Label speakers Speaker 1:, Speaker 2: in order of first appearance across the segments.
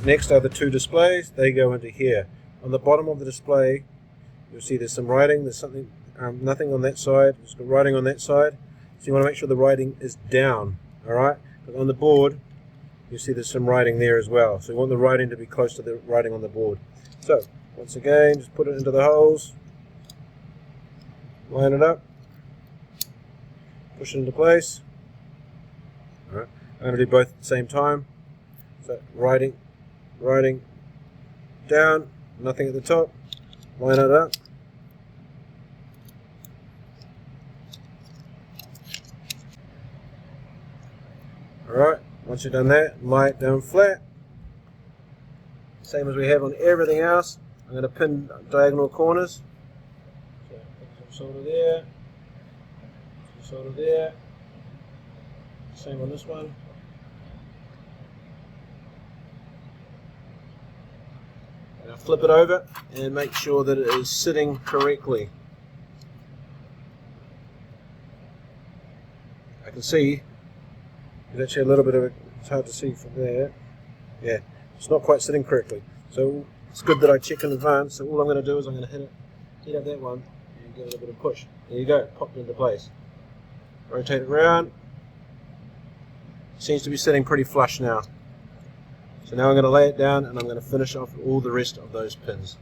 Speaker 1: Next are the two displays. They go into here. On the bottom of the display, you'll see there's some writing. There's something, nothing on that side. There's got writing on that side. So you want to make sure the writing is down. All right. But on the board, you see there's some writing there as well. So you want the writing to be close to the writing on the board. So once again, just put it into the holes. Line it up. Push it into place. All right. I'm going to do both at the same time. So writing down, nothing at the top. Line it up. Alright, once you've done that, lie it down flat. Same as we have on everything else. I'm going to pin diagonal corners. So put some solder there, some solder there. Same on this one. And I'll flip it over and make sure that it is sitting correctly. I can see there's actually a little bit of it, it's hard to see from there. Yeah, it's not quite sitting correctly. So it's good that I check in advance. So all I'm going to do is I'm going to hit up that one and give it a bit of push. There you go, popped into place. Rotate it around. Seems to be sitting pretty flush now. So now I'm going to lay it down and I'm going to finish off all the rest of those pins.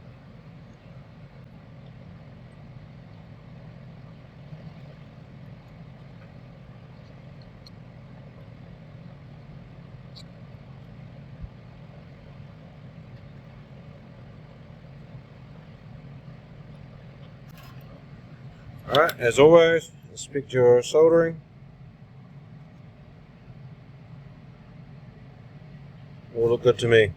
Speaker 1: Alright, as always, inspect your soldering. All look good to me.